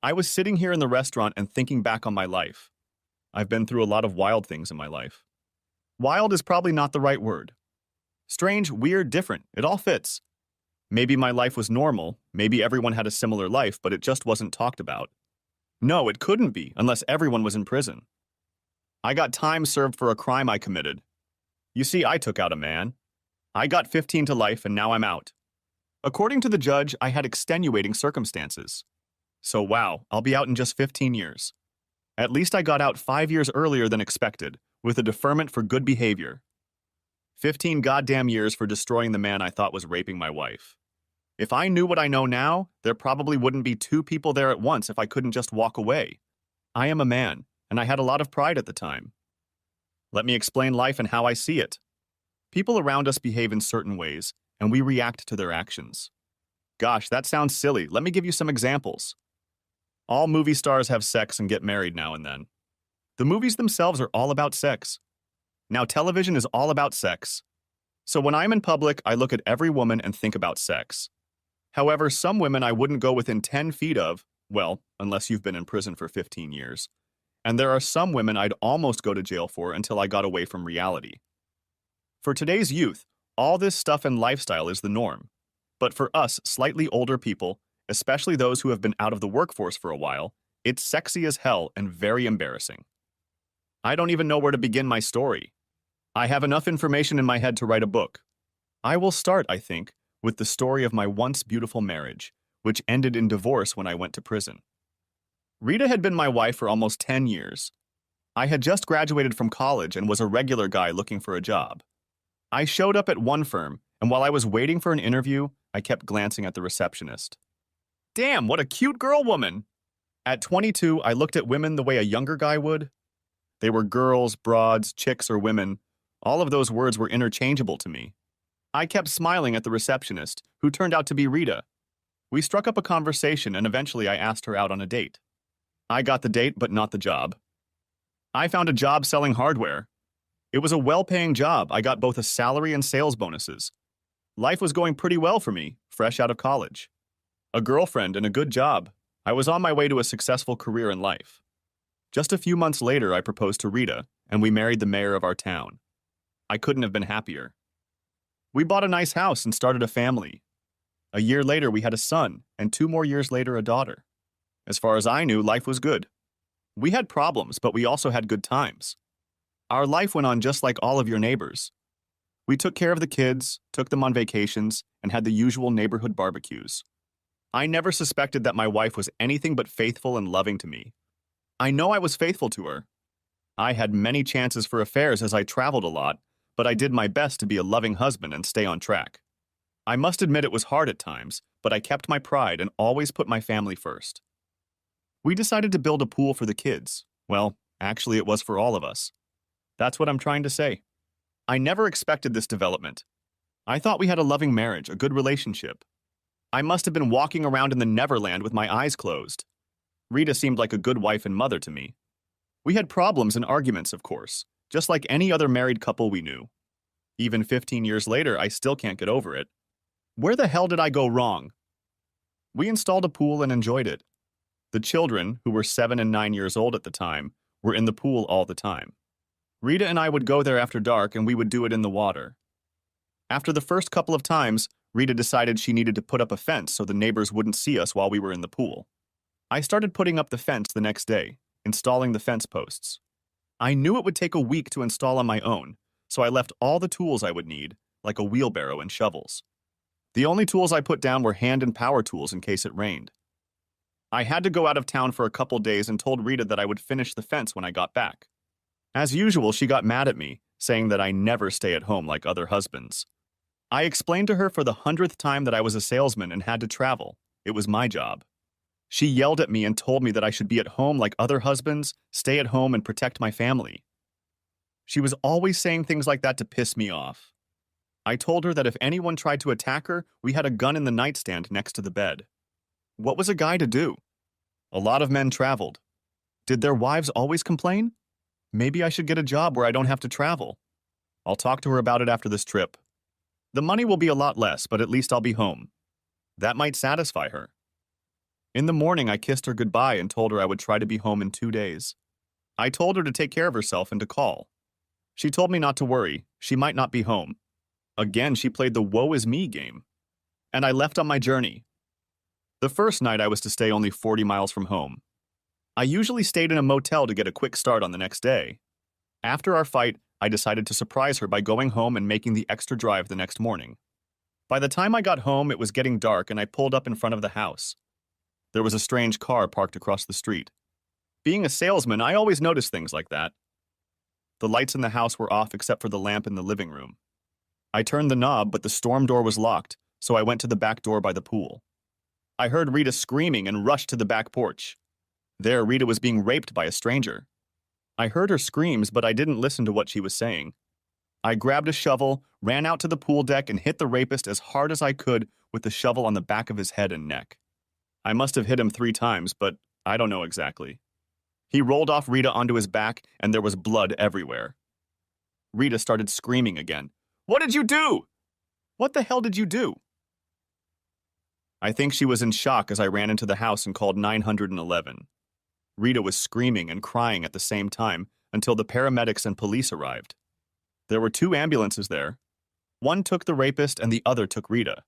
I was sitting here in the restaurant and thinking back on my life. I've been through a lot of wild things in my life. Wild is probably not the right word. Strange, weird, different. It all fits. Maybe my life was normal. Maybe everyone had a similar life, but it just wasn't talked about. No, it couldn't be, unless everyone was in prison. I got time served for a crime I committed. You see, I took out a man. I got 15 to life, and now I'm out. According to the judge, I had extenuating circumstances. So wow, I'll be out in just 15 years. At least I got out 5 years earlier than expected, with a deferment for good behavior. 15 goddamn years for destroying the man I thought was raping my wife. If I knew what I know now, there probably wouldn't be two people there at once if I couldn't just walk away. I am a man, and I had a lot of pride at the time. Let me explain life and how I see it. People around us behave in certain ways, and we react to their actions. Gosh, that sounds silly. Let me give you some examples. All movie stars have sex and get married now and then. The movies themselves are all about sex. Now television is all about sex. So when I'm in public, I look at every woman and think about sex. However, some women I wouldn't go within 10 feet of, well, unless you've been in prison for 15 years. And there are some women I'd almost go to jail for until I got away from reality. For today's youth, all this stuff and lifestyle is the norm. But for us, slightly older people, especially those who have been out of the workforce for a while, it's sexy as hell and very embarrassing. I don't even know where to begin my story. I have enough information in my head to write a book. I will start, I think, with the story of my once beautiful marriage, which ended in divorce when I went to prison. Rita had been my wife for almost 10 years. I had just graduated from college and was a regular guy looking for a job. I showed up at one firm, and while I was waiting for an interview, I kept glancing at the receptionist. Damn, what a cute girl woman! At 22, I looked at women the way a younger guy would. They were girls, broads, chicks, or women. All of those words were interchangeable to me. I kept smiling at the receptionist, who turned out to be Rita. We struck up a conversation, and eventually I asked her out on a date. I got the date, but not the job. I found a job selling hardware. It was a well-paying job. I got both a salary and sales bonuses. Life was going pretty well for me, fresh out of college. A girlfriend and a good job. I was on my way to a successful career in life. Just a few months later, I proposed to Rita, and we married the mayor of our town. I couldn't have been happier. We bought a nice house and started a family. A year later, we had a son, and 2 more years later, a daughter. As far as I knew, life was good. We had problems, but we also had good times. Our life went on just like all of your neighbors. We took care of the kids, took them on vacations, and had the usual neighborhood barbecues. I never suspected that my wife was anything but faithful and loving to me. I know I was faithful to her. I had many chances for affairs as I traveled a lot, but I did my best to be a loving husband and stay on track. I must admit it was hard at times, but I kept my pride and always put my family first. We decided to build a pool for the kids. Well, actually it was for all of us. That's what I'm trying to say. I never expected this development. I thought we had a loving marriage, a good relationship. I must have been walking around in the Neverland with my eyes closed. Rita seemed like a good wife and mother to me. We had problems and arguments, of course, just like any other married couple we knew. Even 15 years later, I still can't get over it. Where the hell did I go wrong? We installed a pool and enjoyed it. The children, who were 7 and 9 years old at the time, were in the pool all the time. Rita and I would go there after dark and we would do it in the water. After the first couple of times, Rita decided she needed to put up a fence so the neighbors wouldn't see us while we were in the pool. I started putting up the fence the next day, installing the fence posts. I knew it would take a week to install on my own, so I left all the tools I would need, like a wheelbarrow and shovels. The only tools I put down were hand and power tools in case it rained. I had to go out of town for a couple days and told Rita that I would finish the fence when I got back. As usual, she got mad at me, saying that I never stay at home like other husbands. I explained to her for the 100th time that I was a salesman and had to travel. It was my job. She yelled at me and told me that I should be at home like other husbands, stay at home and protect my family. She was always saying things like that to piss me off. I told her that if anyone tried to attack her, we had a gun in the nightstand next to the bed. What was a guy to do? A lot of men traveled. Did their wives always complain? Maybe I should get a job where I don't have to travel. I'll talk to her about it after this trip. The money will be a lot less, but at least I'll be home. That might satisfy her. In the morning, I kissed her goodbye and told her I would try to be home in 2 days. I told her to take care of herself and to call. She told me not to worry, she might not be home. Again, she played the woe is me game. And I left on my journey. The first night I was to stay only 40 miles from home. I usually stayed in a motel to get a quick start on the next day. After our fight, I decided to surprise her by going home and making the extra drive the next morning. By the time I got home, it was getting dark and I pulled up in front of the house. There was a strange car parked across the street. Being a salesman, I always notice things like that. The lights in the house were off except for the lamp in the living room. I turned the knob, but the storm door was locked, so I went to the back door by the pool. I heard Rita screaming and rushed to the back porch. There, Rita was being raped by a stranger. I heard her screams, but I didn't listen to what she was saying. I grabbed a shovel, ran out to the pool deck, and hit the rapist as hard as I could with the shovel on the back of his head and neck. I must have hit him 3 times, but I don't know exactly. He rolled off Rita onto his back, and there was blood everywhere. Rita started screaming again. "What did you do? What the hell did you do?" I think she was in shock as I ran into the house and called 911. Rita was screaming and crying at the same time until the paramedics and police arrived. There were 2 ambulances there. One took the rapist and the other took Rita.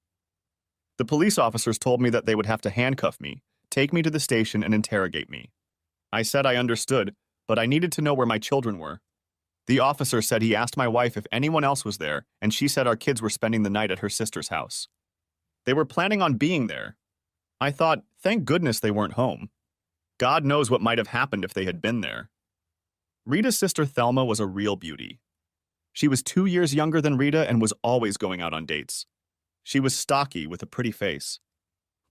The police officers told me that they would have to handcuff me, take me to the station, and interrogate me. I said I understood, but I needed to know where my children were. The officer said he asked my wife if anyone else was there, and she said our kids were spending the night at her sister's house. They were planning on being there. I thought, thank goodness they weren't home. God knows what might have happened if they had been there. Rita's sister Thelma was a real beauty. She was 2 years younger than Rita and was always going out on dates. She was stocky with a pretty face.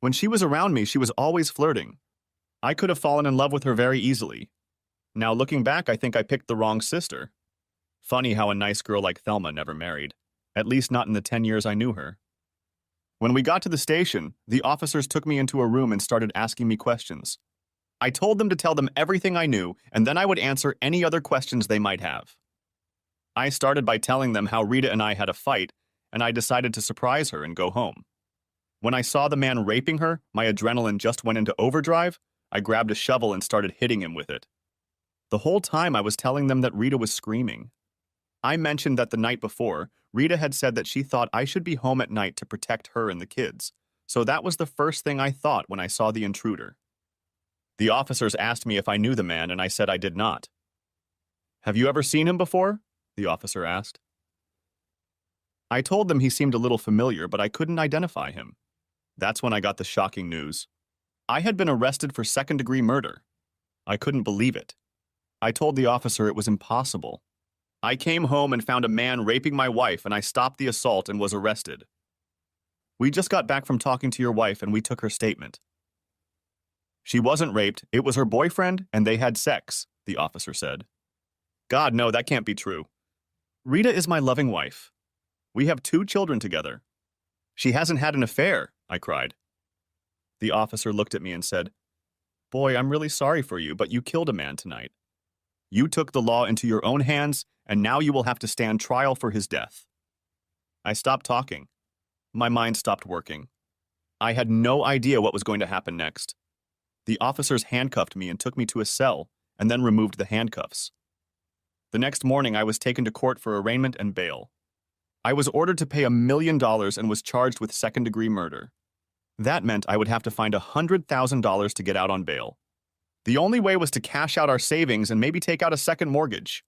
When she was around me, she was always flirting. I could have fallen in love with her very easily. Now looking back, I think I picked the wrong sister. Funny how a nice girl like Thelma never married, at least not in the 10 years I knew her. When we got to the station, the officers took me into a room and started asking me questions. I told them to tell them everything I knew, and then I would answer any other questions they might have. I started by telling them how Rita and I had a fight, and I decided to surprise her and go home. When I saw the man raping her, my adrenaline just went into overdrive. I grabbed a shovel and started hitting him with it. The whole time I was telling them that Rita was screaming. I mentioned that the night before, Rita had said that she thought I should be home at night to protect her and the kids, so that was the first thing I thought when I saw the intruder. The officers asked me if I knew the man, and I said I did not. "Have you ever seen him before?" the officer asked. I told them he seemed a little familiar, but I couldn't identify him. That's when I got the shocking news. I had been arrested for second-degree murder. I couldn't believe it. I told the officer it was impossible. I came home and found a man raping my wife, and I stopped the assault and was arrested. "We just got back from talking to your wife, and we took her statement." "She wasn't raped, it was her boyfriend, and they had sex," the officer said. "God, no, that can't be true. Rita is my loving wife. We have 2 children together. She hasn't had an affair," I cried. The officer looked at me and said, "Boy, I'm really sorry for you, but you killed a man tonight. You took the law into your own hands, and now you will have to stand trial for his death." I stopped talking. My mind stopped working. I had no idea what was going to happen next. The officers handcuffed me and took me to a cell, and then removed the handcuffs. The next morning, I was taken to court for arraignment and bail. I was ordered to pay $1 million and was charged with second-degree murder. That meant I would have to find $100,000 to get out on bail. The only way was to cash out our savings and maybe take out a second mortgage.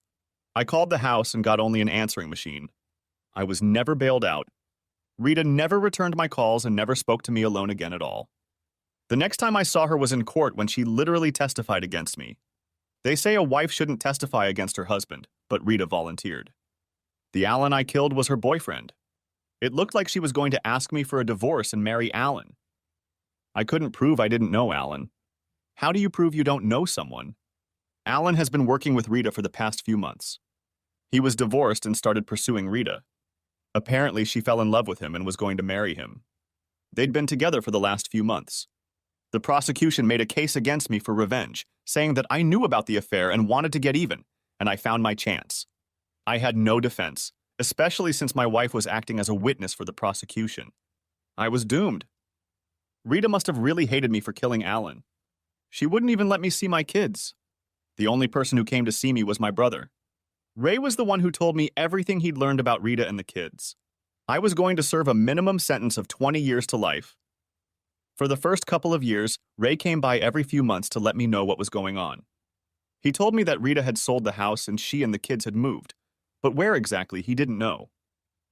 I called the house and got only an answering machine. I was never bailed out. Rita never returned my calls and never spoke to me alone again at all. The next time I saw her was in court when she literally testified against me. They say a wife shouldn't testify against her husband, but Rita volunteered. The Alan I killed was her boyfriend. It looked like she was going to ask me for a divorce and marry Alan. I couldn't prove I didn't know Alan. How do you prove you don't know someone? Alan has been working with Rita for the past few months. He was divorced and started pursuing Rita. Apparently, she fell in love with him and was going to marry him. They'd been together for the last few months. The prosecution made a case against me for revenge, saying that I knew about the affair and wanted to get even, and I found my chance. I had no defense, especially since my wife was acting as a witness for the prosecution. I was doomed. Rita must have really hated me for killing Alan. She wouldn't even let me see my kids. The only person who came to see me was my brother. Ray was the one who told me everything he'd learned about Rita and the kids. I was going to serve a minimum sentence of 20 years to life. For the first couple of years, Ray came by every few months to let me know what was going on. He told me that Rita had sold the house and she and the kids had moved, but where exactly he didn't know.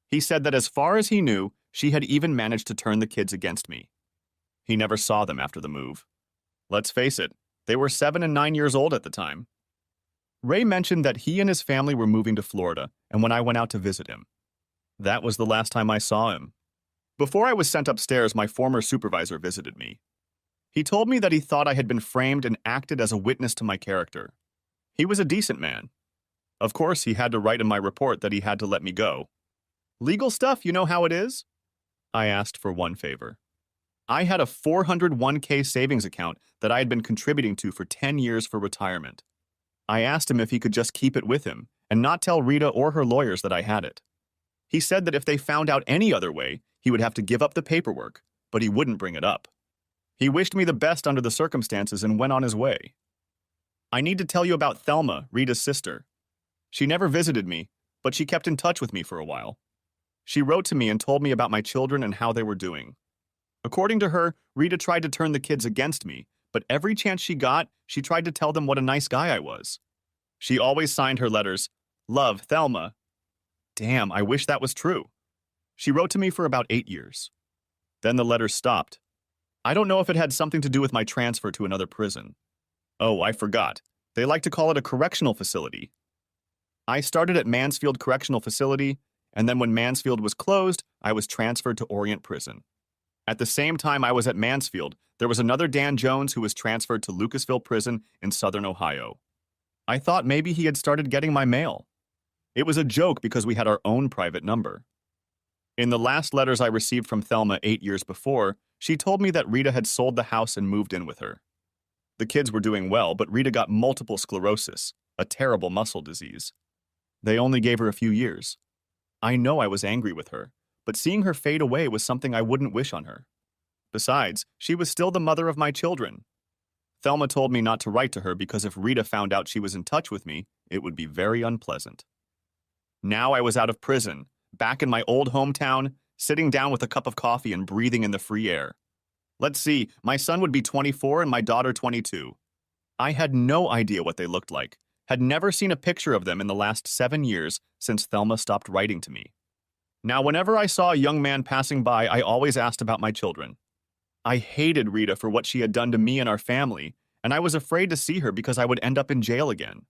He said that as far as he knew, she had even managed to turn the kids against me. He never saw them after the move. Let's face it, they were 7 and 9 years old at the time. Ray mentioned that he and his family were moving to Florida, and when I went out to visit him. That was the last time I saw him. Before I was sent upstairs, my former supervisor visited me. He told me that he thought I had been framed and acted as a witness to my character. He was a decent man. Of course, he had to write in my report that he had to let me go. Legal stuff, you know how it is? I asked for one favor. I had a 401k savings account that I had been contributing to for 10 years for retirement. I asked him if he could just keep it with him and not tell Rita or her lawyers that I had it. He said that if they found out any other way, he would have to give up the paperwork, but he wouldn't bring it up. He wished me the best under the circumstances and went on his way. I need to tell you about Thelma, Rita's sister. She never visited me, but she kept in touch with me for a while. She wrote to me and told me about my children and how they were doing. According to her, Rita tried to turn the kids against me, but every chance she got, she tried to tell them what a nice guy I was. She always signed her letters, "Love, Thelma." Damn, I wish that was true. She wrote to me for about 8 years. Then the letters stopped. I don't know if it had something to do with my transfer to another prison. Oh, I forgot. They like to call it a correctional facility. I started at Mansfield Correctional Facility, and then when Mansfield was closed, I was transferred to Orient Prison. At the same time I was at Mansfield, there was another Dan Jones who was transferred to Lucasville Prison in southern Ohio. I thought maybe he had started getting my mail. It was a joke because we had our own private number. In the last letters I received from Thelma 8 years before, she told me that Rita had sold the house and moved in with her. The kids were doing well, but Rita got multiple sclerosis, a terrible muscle disease. They only gave her a few years. I know I was angry with her, but seeing her fade away was something I wouldn't wish on her. Besides, she was still the mother of my children. Thelma told me not to write to her because if Rita found out she was in touch with me, it would be very unpleasant. Now I was out of prison, back in my old hometown, sitting down with a cup of coffee and breathing in the free air. Let's see, my son would be 24 and my daughter 22. I had no idea what they looked like, had never seen a picture of them in the last 7 years since Thelma stopped writing to me. Now, whenever I saw a young man passing by, I always asked about my children. I hated Rita for what she had done to me and our family, and I was afraid to see her because I would end up in jail again.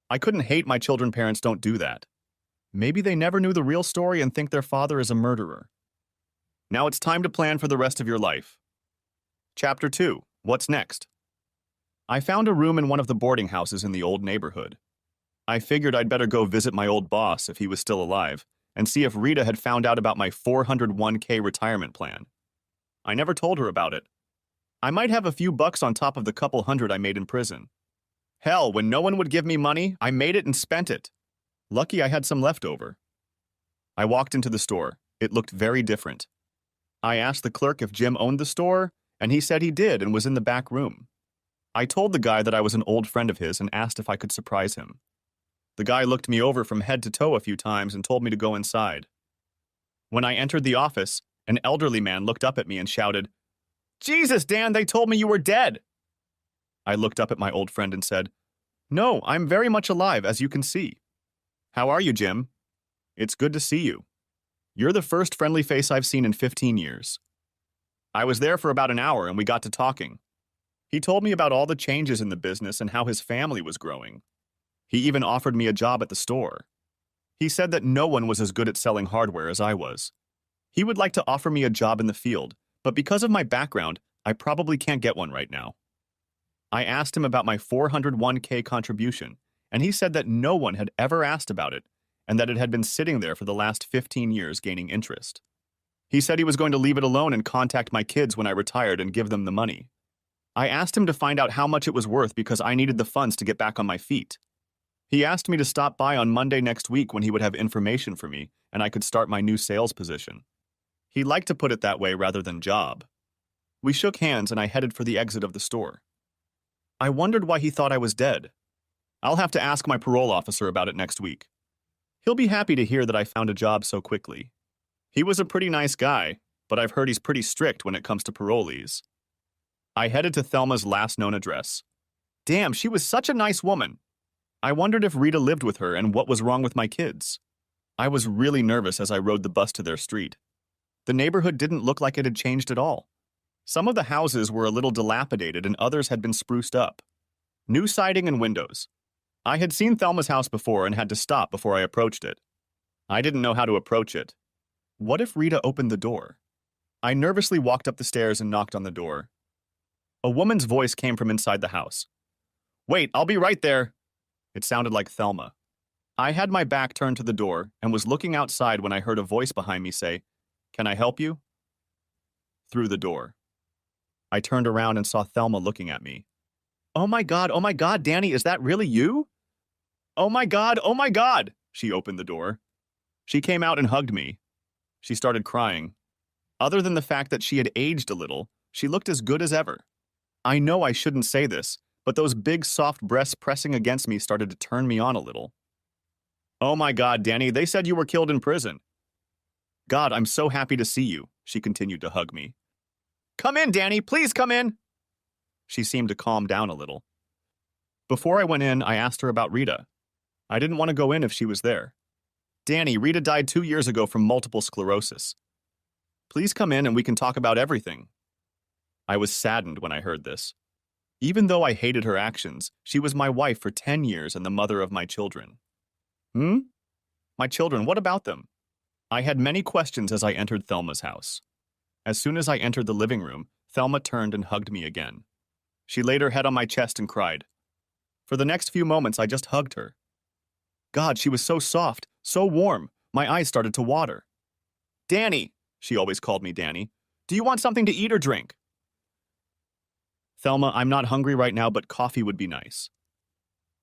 I couldn't hate my children. Parents don't do that. Maybe they never knew the real story and think their father is a murderer. Now it's time to plan for the rest of your life. Chapter 2. What's next? I found a room in one of the boarding houses in the old neighborhood. I figured I'd better go visit my old boss if he was still alive and see if Rita had found out about my 401k retirement plan. I never told her about it. I might have a few bucks on top of the couple hundred I made in prison. Hell, when no one would give me money, I made it and spent it. Lucky I had some left over. I walked into the store. It looked very different. I asked the clerk if Jim owned the store, and he said he did and was in the back room. I told the guy that I was an old friend of his and asked if I could surprise him. The guy looked me over from head to toe a few times and told me to go inside. When I entered the office, an elderly man looked up at me and shouted, "Jesus, Dan, they told me you were dead." I looked up at my old friend and said, "No, I'm very much alive, as you can see." "How are you, Jim?" "It's good to see you. You're the first friendly face I've seen in 15 years. I was there for about an hour and we got to talking. He told me about all the changes in the business and how his family was growing. He even offered me a job at the store. He said that no one was as good at selling hardware as I was. He would like to offer me a job in the field, but because of my background, I probably can't get one right now. I asked him about my 401k contribution, and he said that no one had ever asked about it, and that it had been sitting there for the last 15 years gaining interest. He said he was going to leave it alone and contact my kids when I retired and give them the money. I asked him to find out how much it was worth because I needed the funds to get back on my feet. He asked me to stop by on Monday next week when he would have information for me and I could start my new sales position. He liked to put it that way rather than job. We shook hands and I headed for the exit of the store. I wondered why he thought I was dead. I'll have to ask my parole officer about it next week. He'll be happy to hear that I found a job so quickly. He was a pretty nice guy, but I've heard he's pretty strict when it comes to parolees. I headed to Thelma's last known address. Damn, she was such a nice woman. I wondered if Rita lived with her and what was wrong with my kids. I was really nervous as I rode the bus to their street. The neighborhood didn't look like it had changed at all. Some of the houses were a little dilapidated and others had been spruced up. New siding and windows. I had seen Thelma's house before and had to stop before I approached it. I didn't know how to approach it. What if Rita opened the door? I nervously walked up the stairs and knocked on the door. A woman's voice came from inside the house. Wait, I'll be right there. It sounded like Thelma. I had my back turned to the door and was looking outside when I heard a voice behind me say, Can I help you? Through the door. I turned around and saw Thelma looking at me. Oh my God, Danny, is that really you? Oh my God, she opened the door. She came out and hugged me. She started crying. Other than the fact that she had aged a little, she looked as good as ever. I know I shouldn't say this, but those big soft breasts pressing against me started to turn me on a little. Oh my God, Danny, they said you were killed in prison. God, I'm so happy to see you, she continued to hug me. Come in, Danny, please come in. She seemed to calm down a little. Before I went in, I asked her about Rita. I didn't want to go in if she was there. Danny, Rita died 2 years ago from multiple sclerosis. Please come in and we can talk about everything. I was saddened when I heard this. Even though I hated her actions, she was my wife for 10 years and the mother of my children. My children, what about them? I had many questions as I entered Thelma's house. As soon as I entered the living room, Thelma turned and hugged me again. She laid her head on my chest and cried. For the next few moments, I just hugged her. God, she was so soft, so warm, my eyes started to water. Danny, she always called me Danny, do you want something to eat or drink? Thelma, I'm not hungry right now, but coffee would be nice.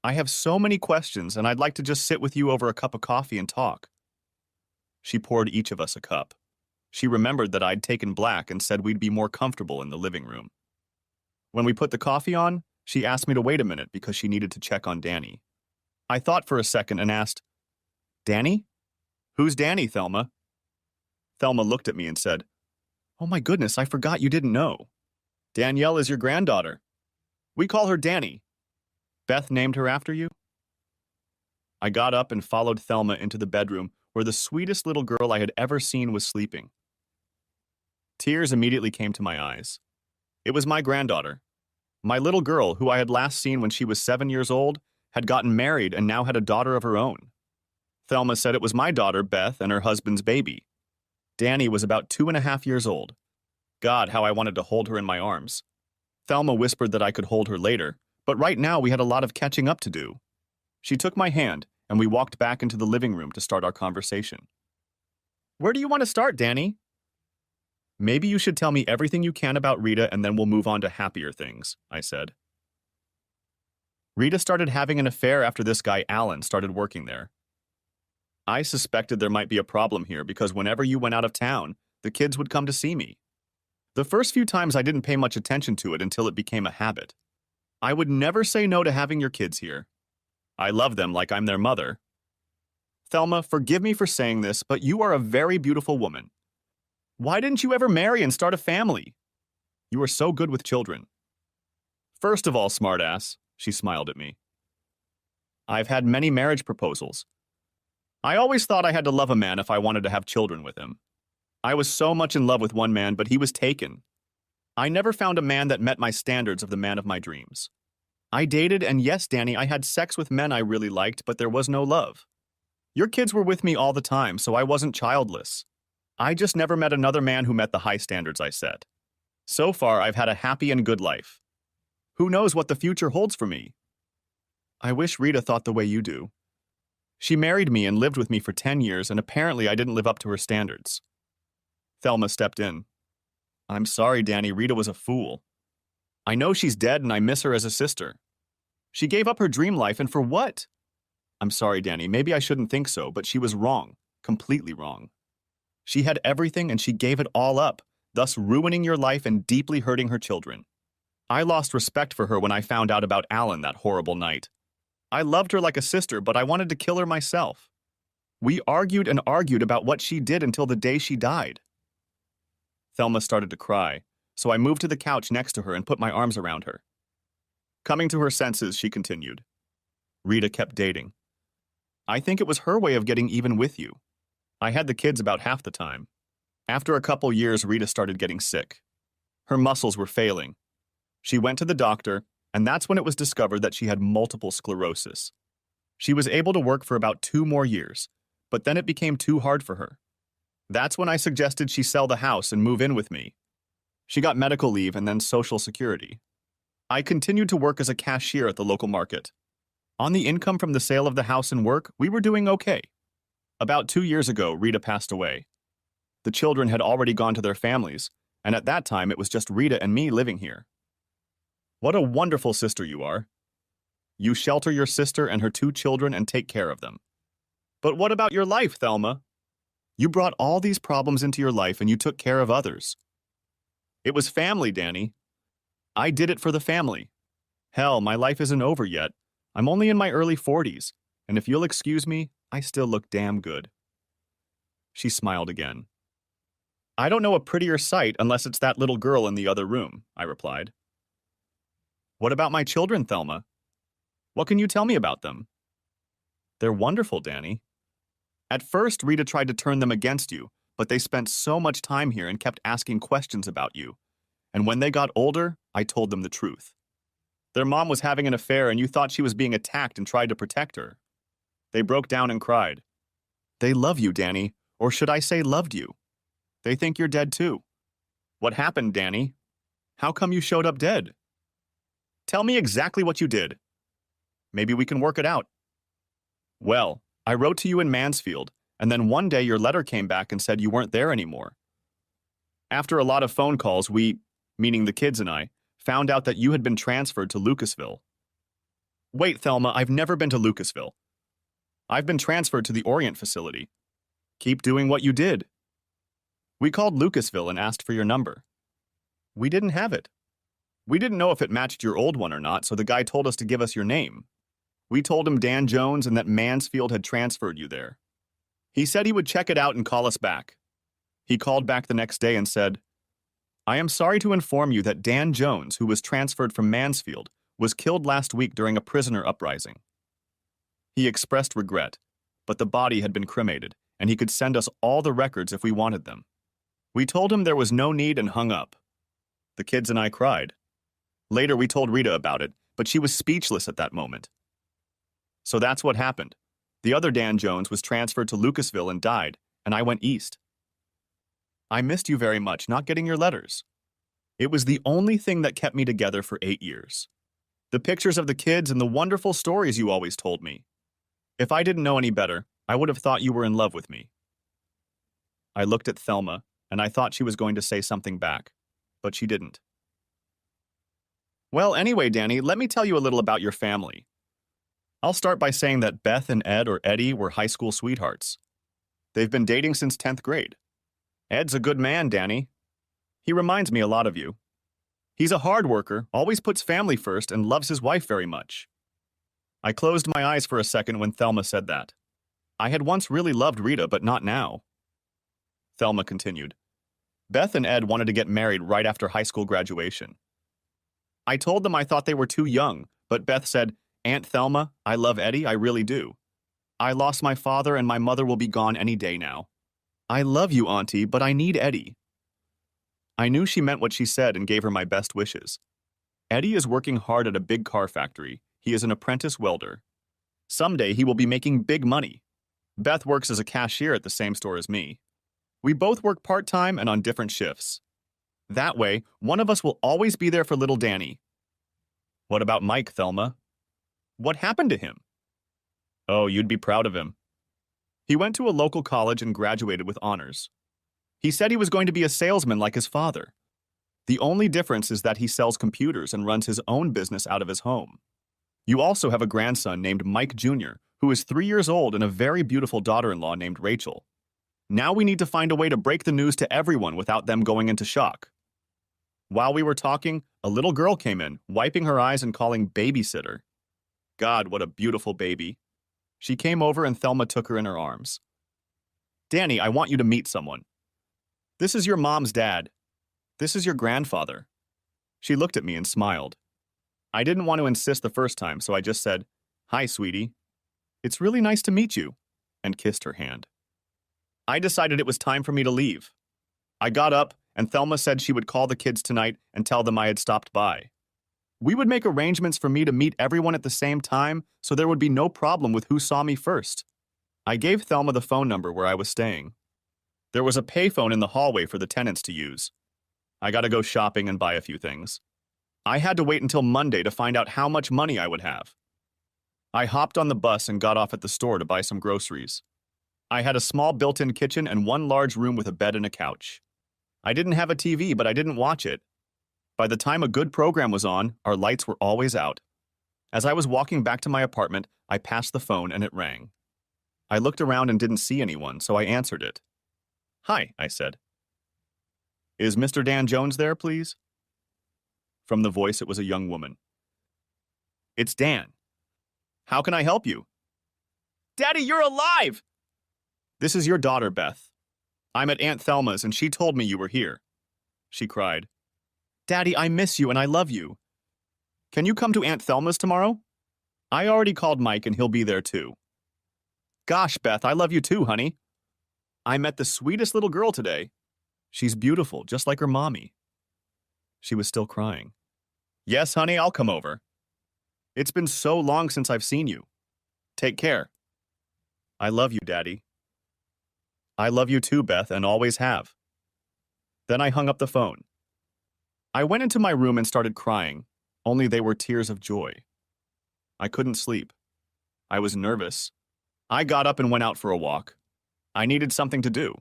I have so many questions, and I'd like to just sit with you over a cup of coffee and talk. She poured each of us a cup. She remembered that I'd taken black and said we'd be more comfortable in the living room. When we put the coffee on, she asked me to wait a minute because she needed to check on Danny. I thought for a second and asked, Danny? Who's Danny, Thelma? Thelma looked at me and said, Oh my goodness, I forgot you didn't know. Danielle is your granddaughter. We call her Danny. Beth named her after you? I got up and followed Thelma into the bedroom where the sweetest little girl I had ever seen was sleeping. Tears immediately came to my eyes. It was my granddaughter. My little girl, who I had last seen when she was 7 years old, had gotten married and now had a daughter of her own. Thelma said it was my daughter, Beth, and her husband's baby. Danny was about 2.5 years old. God, how I wanted to hold her in my arms. Thelma whispered that I could hold her later, but right now we had a lot of catching up to do. She took my hand, and we walked back into the living room to start our conversation. Where do you want to start, Danny? Maybe you should tell me everything you can about Rita and then we'll move on to happier things, I said. Rita started having an affair after this guy Alan started working there. I suspected there might be a problem here because whenever you went out of town, the kids would come to see me. The first few times I didn't pay much attention to it until it became a habit. I would never say no to having your kids here. I love them like I'm their mother. Thelma, forgive me for saying this, but you are a very beautiful woman. Why didn't you ever marry and start a family? You are so good with children. First of all, smartass, she smiled at me. I've had many marriage proposals. I always thought I had to love a man if I wanted to have children with him. I was so much in love with one man, but he was taken. I never found a man that met my standards of the man of my dreams. I dated, and yes, Danny, I had sex with men I really liked, but there was no love. Your kids were with me all the time, so I wasn't childless. I just never met another man who met the high standards I set. So far, I've had a happy and good life. Who knows what the future holds for me? I wish Rita thought the way you do. She married me and lived with me for 10 years, and apparently I didn't live up to her standards. Thelma stepped in. I'm sorry, Danny, Rita was a fool. I know she's dead and I miss her as a sister. She gave up her dream life, and for what? I'm sorry, Danny, maybe I shouldn't think so, but she was wrong, completely wrong. She had everything and she gave it all up, thus ruining your life and deeply hurting her children. I lost respect for her when I found out about Alan that horrible night. I loved her like a sister, but I wanted to kill her myself. We argued and argued about what she did until the day she died. Thelma started to cry, so I moved to the couch next to her and put my arms around her. Coming to her senses, she continued. Rita kept dating. I think it was her way of getting even with you. I had the kids about half the time. After a couple years, Rita started getting sick. Her muscles were failing. She went to the doctor, and that's when it was discovered that she had multiple sclerosis. She was able to work for about 2 more years, but then it became too hard for her. That's when I suggested she sell the house and move in with me. She got medical leave and then Social Security. I continued to work as a cashier at the local market. On the income from the sale of the house and work, we were doing okay. About 2 years ago, Rita passed away. The children had already gone to their families, and at that time it was just Rita and me living here. What a wonderful sister you are. You shelter your sister and her 2 children and take care of them. But what about your life, Thelma? You brought all these problems into your life and you took care of others. It was family, Danny. I did it for the family. Hell, my life isn't over yet. I'm only in my early 40s, and if you'll excuse me, I still look damn good. She smiled again. I don't know a prettier sight unless it's that little girl in the other room, I replied. What about my children, Thelma? What can you tell me about them? They're wonderful, Danny. At first, Rita tried to turn them against you, but they spent so much time here and kept asking questions about you. And when they got older, I told them the truth. Their mom was having an affair and you thought she was being attacked and tried to protect her. They broke down and cried. They love you, Danny, or should I say loved you. They think you're dead too. What happened, Danny? How come you showed up dead? Tell me exactly what you did. Maybe we can work it out. Well, I wrote to you in Mansfield, and then one day your letter came back and said you weren't there anymore. After a lot of phone calls, we, meaning the kids and I, found out that you had been transferred to Lucasville. Wait, Thelma, I've never been to Lucasville. I've been transferred to the Orient facility. Keep doing what you did. We called Lucasville and asked for your number. We didn't have it. We didn't know if it matched your old one or not, so the guy told us to give us your name. We told him Dan Jones and that Mansfield had transferred you there. He said he would check it out and call us back. He called back the next day and said, I am sorry to inform you that Dan Jones, who was transferred from Mansfield, was killed last week during a prisoner uprising. He expressed regret, but the body had been cremated, and he could send us all the records if we wanted them. We told him there was no need and hung up. The kids and I cried. Later, we told Rita about it, but she was speechless at that moment. So that's what happened. The other Dan Jones was transferred to Lucasville and died, and I went east. I missed you very much, not getting your letters. It was the only thing that kept me together for 8 years. The pictures of the kids and the wonderful stories you always told me. If I didn't know any better, I would have thought you were in love with me. I looked at Thelma, and I thought she was going to say something back, but she didn't. Well, anyway, Danny, let me tell you a little about your family. I'll start by saying that Beth and Ed or Eddie were high school sweethearts. They've been dating since 10th grade. Ed's a good man, Danny. He reminds me a lot of you. He's a hard worker, always puts family first, and loves his wife very much. I closed my eyes for a second when Thelma said that. I had once really loved Rita, but not now. Thelma continued. Beth and Ed wanted to get married right after high school graduation. I told them I thought they were too young, but Beth said, Aunt Thelma, I love Eddie, I really do. I lost my father and my mother will be gone any day now. I love you, Auntie, but I need Eddie. I knew she meant what she said and gave her my best wishes. Eddie is working hard at a big car factory. He is an apprentice welder. Someday he will be making big money. Beth works as a cashier at the same store as me. We both work part-time and on different shifts. That way, one of us will always be there for little Danny. What about Mike, Thelma? What happened to him? Oh, you'd be proud of him. He went to a local college and graduated with honors. He said he was going to be a salesman like his father. The only difference is that he sells computers and runs his own business out of his home. You also have a grandson named Mike Jr., who is 3 years old and a very beautiful daughter-in-law named Rachel. Now we need to find a way to break the news to everyone without them going into shock. While we were talking, a little girl came in, wiping her eyes and calling babysitter. God, what a beautiful baby. She came over and Thelma took her in her arms. Danny, I want you to meet someone. This is your mom's dad. This is your grandfather. She looked at me and smiled. I didn't want to insist the first time, so I just said, Hi, sweetie. It's really nice to meet you, and kissed her hand. I decided it was time for me to leave. I got up, and Thelma said she would call the kids tonight and tell them I had stopped by. We would make arrangements for me to meet everyone at the same time, so there would be no problem with who saw me first. I gave Thelma the phone number where I was staying. There was a payphone in the hallway for the tenants to use. I gotta go shopping and buy a few things. I had to wait until Monday to find out how much money I would have. I hopped on the bus and got off at the store to buy some groceries. I had a small built-in kitchen and one large room with a bed and a couch. I didn't have a TV, but I didn't watch it. By the time a good program was on, our lights were always out. As I was walking back to my apartment, I passed the phone and it rang. I looked around and didn't see anyone, so I answered it. Hi, I said. Is Mr. Dan Jones there, please? From the voice, it was a young woman. It's Dan. How can I help you? Daddy, you're alive! This is your daughter, Beth. I'm at Aunt Thelma's and she told me you were here. She cried. Daddy, I miss you and I love you. Can you come to Aunt Thelma's tomorrow? I already called Mike and he'll be there too. Gosh, Beth, I love you too, honey. I met the sweetest little girl today. She's beautiful, just like her mommy. She was still crying. Yes, honey, I'll come over. It's been so long since I've seen you. Take care. I love you, Daddy. I love you too, Beth, and always have. Then I hung up the phone. I went into my room and started crying, only they were tears of joy. I couldn't sleep. I was nervous. I got up and went out for a walk. I needed something to do.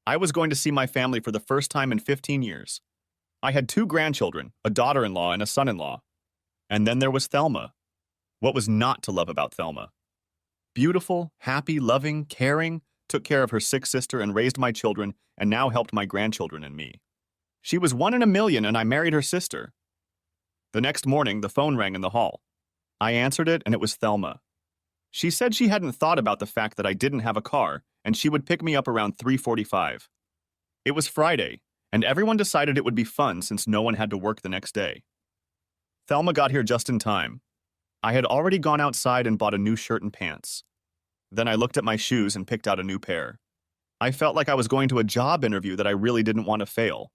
I was going to see my family for the first time in 15 years. I had 2 grandchildren, a daughter-in-law and a son-in-law. And then there was Thelma. What was not to love about Thelma? Beautiful, happy, loving, caring, took care of her sick sister and raised my children, and now helped my grandchildren and me. She was 1 in a million, and I married her sister. The next morning, the phone rang in the hall. I answered it, and it was Thelma. She said she hadn't thought about the fact that I didn't have a car, and she would pick me up around 3:45. It was Friday, and everyone decided it would be fun since no one had to work the next day. Thelma got here just in time. I had already gone outside and bought a new shirt and pants. Then I looked at my shoes and picked out a new pair. I felt like I was going to a job interview that I really didn't want to fail.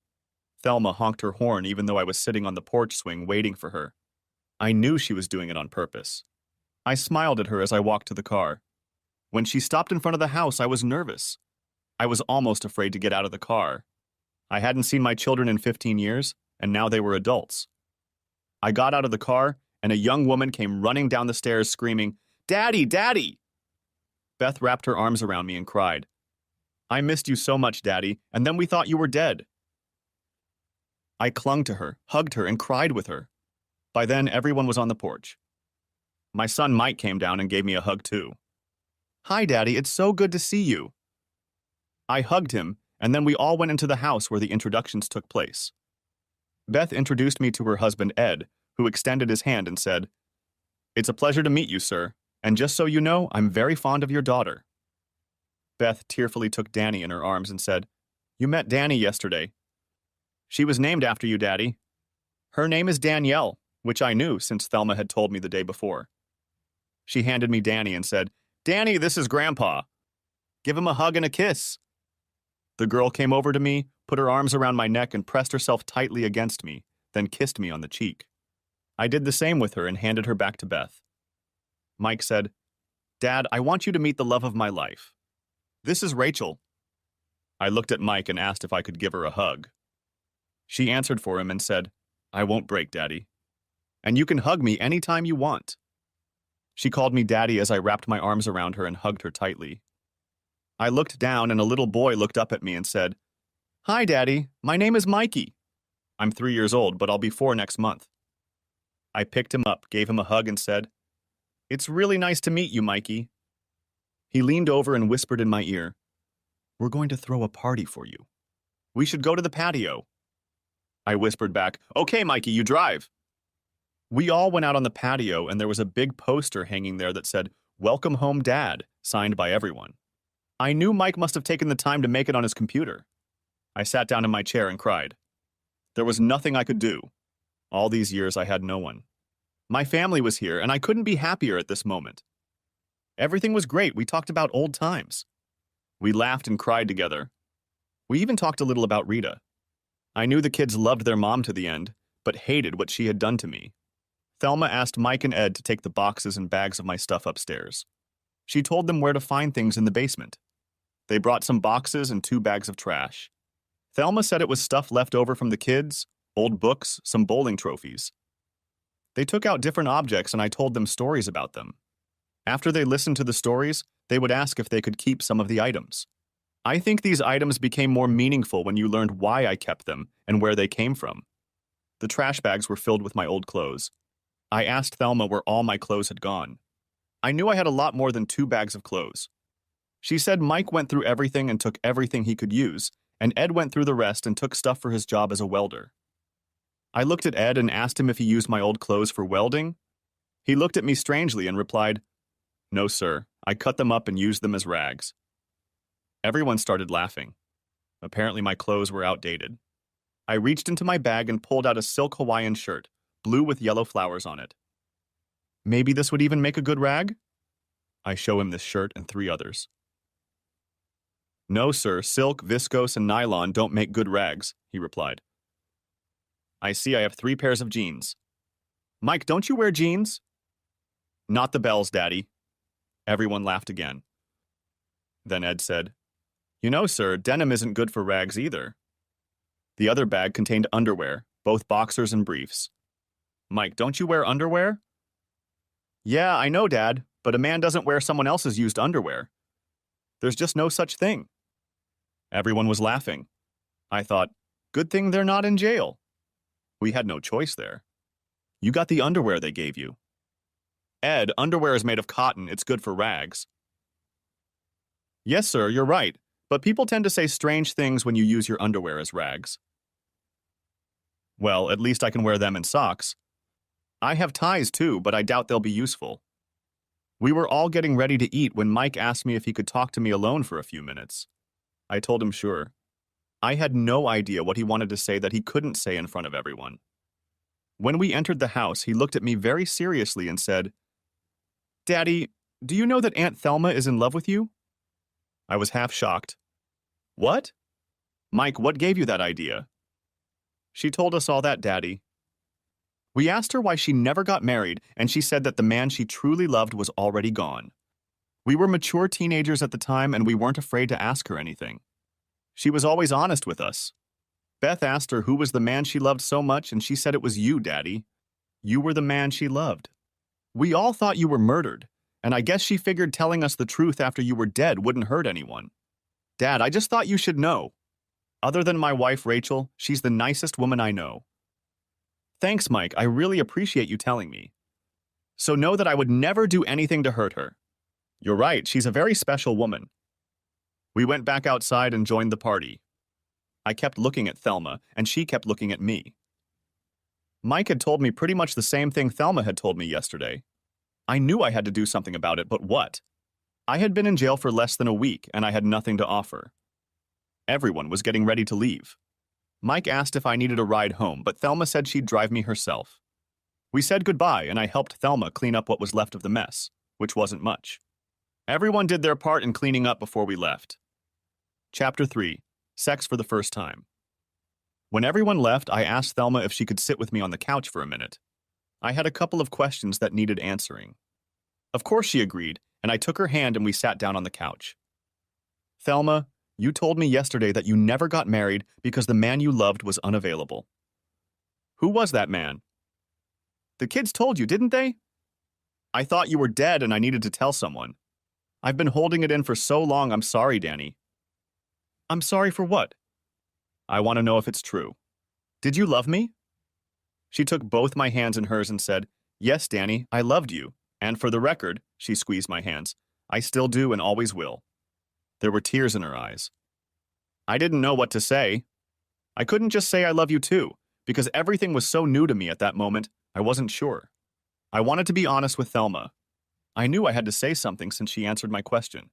Thelma honked her horn even though I was sitting on the porch swing waiting for her. I knew she was doing it on purpose. I smiled at her as I walked to the car. When she stopped in front of the house, I was nervous. I was almost afraid to get out of the car. I hadn't seen my children in 15 years, and now they were adults. I got out of the car, and a young woman came running down the stairs screaming, Daddy, Daddy! Beth wrapped her arms around me and cried. I missed you so much, Daddy, and then we thought you were dead. I clung to her, hugged her, and cried with her. By then, everyone was on the porch. My son Mike came down and gave me a hug too. Hi, Daddy, it's so good to see you. I hugged him, and then we all went into the house where the introductions took place. Beth introduced me to her husband, Ed, who extended his hand and said, It's a pleasure to meet you, sir, and just so you know, I'm very fond of your daughter. Beth tearfully took Danny in her arms and said, You met Danny yesterday. She was named after you, Daddy. Her name is Danielle, which I knew since Thelma had told me the day before. She handed me Danny and said, Danny, this is Grandpa. Give him a hug and a kiss. The girl came over to me, put her arms around my neck and pressed herself tightly against me, then kissed me on the cheek. I did the same with her and handed her back to Beth. Mike said, Dad, I want you to meet the love of my life. This is Rachel. I looked at Mike and asked if I could give her a hug. She answered for him and said, I won't break, Daddy. And you can hug me anytime you want. She called me Daddy as I wrapped my arms around her and hugged her tightly. I looked down and a little boy looked up at me and said, Hi, Daddy. My name is Mikey. I'm 3 years old, but I'll be 4 next month. I picked him up, gave him a hug, and said, It's really nice to meet you, Mikey. He leaned over and whispered in my ear, We're going to throw a party for you. We should go to the patio. I whispered back, okay, Mikey, you drive. We all went out on the patio, and there was a big poster hanging there that said, Welcome Home, Dad, signed by everyone. I knew Mike must have taken the time to make it on his computer. I sat down in my chair and cried. There was nothing I could do. All these years I had no one. My family was here, and I couldn't be happier at this moment. Everything was great. We talked about old times. We laughed and cried together. We even talked a little about Rita. I knew the kids loved their mom to the end, but hated what she had done to me. Thelma asked Mike and Ed to take the boxes and bags of my stuff upstairs. She told them where to find things in the basement. They brought some boxes and 2 bags of trash. Thelma said it was stuff left over from the kids, old books, some bowling trophies. They took out different objects and I told them stories about them. After they listened to the stories, they would ask if they could keep some of the items. I think these items became more meaningful when you learned why I kept them and where they came from. The trash bags were filled with my old clothes. I asked Thelma where all my clothes had gone. I knew I had a lot more than 2 bags of clothes. She said Mike went through everything and took everything he could use, and Ed went through the rest and took stuff for his job as a welder. I looked at Ed and asked him if he used my old clothes for welding. He looked at me strangely and replied, No, sir, I cut them up and used them as rags. Everyone started laughing. Apparently my clothes were outdated. I reached into my bag and pulled out a silk Hawaiian shirt, blue with yellow flowers on it. Maybe this would even make a good rag? I show him this shirt and 3 others. No, sir, silk, viscose, and nylon don't make good rags, he replied. I see I have 3 pairs of jeans. Mike, don't you wear jeans? Not the bells, Daddy. Everyone laughed again. Then Ed said, You know, sir, denim isn't good for rags either. The other bag contained underwear, both boxers and briefs. Mike, don't you wear underwear? Yeah, I know, Dad, but a man doesn't wear someone else's used underwear. There's just no such thing. Everyone was laughing. I thought, good thing they're not in jail. We had no choice there. You got the underwear they gave you. Ed, underwear is made of cotton. It's good for rags. Yes, sir, you're right, but people tend to say strange things when you use your underwear as rags. Well, at least I can wear them in socks. I have ties too, but I doubt they'll be useful. We were all getting ready to eat when Mike asked me if he could talk to me alone for a few minutes. I told him sure. I had no idea what he wanted to say that he couldn't say in front of everyone. When we entered the house, he looked at me very seriously and said, Daddy, do you know that Aunt Thelma is in love with you? I was half shocked. What? Mike, what gave you that idea? She told us all that, Daddy. We asked her why she never got married, and she said that the man she truly loved was already gone. We were mature teenagers at the time, and we weren't afraid to ask her anything. She was always honest with us. Beth asked her who was the man she loved so much, and she said it was you, Daddy. You were the man she loved. We all thought you were murdered, and I guess she figured telling us the truth after you were dead wouldn't hurt anyone. Dad, I just thought you should know. Other than my wife, Rachel, she's the nicest woman I know. Thanks, Mike. I really appreciate you telling me. So know that I would never do anything to hurt her. You're right, she's a very special woman. We went back outside and joined the party. I kept looking at Thelma, and she kept looking at me. Mike had told me pretty much the same thing Thelma had told me yesterday. I knew I had to do something about it, but what? I had been in jail for less than a week, and I had nothing to offer. Everyone was getting ready to leave. Mike asked if I needed a ride home, but Thelma said she'd drive me herself. We said goodbye, and I helped Thelma clean up what was left of the mess, which wasn't much. Everyone did their part in cleaning up before we left. Chapter 3. Sex for the First Time. When everyone left, I asked Thelma if she could sit with me on the couch for a minute. I had a couple of questions that needed answering. Of course she agreed, and I took her hand and we sat down on the couch. Thelma, you told me yesterday that you never got married because the man you loved was unavailable. Who was that man? The kids told you, didn't they? I thought you were dead and I needed to tell someone. I've been holding it in for so long, I'm sorry, Danny. I'm sorry for what? I want to know if it's true. Did you love me? She took both my hands in hers and said, Yes, Danny, I loved you. And for the record, she squeezed my hands, I still do and always will. There were tears in her eyes. I didn't know what to say. I couldn't just say I love you too, because everything was so new to me at that moment, I wasn't sure. I wanted to be honest with Thelma. I knew I had to say something since she answered my question.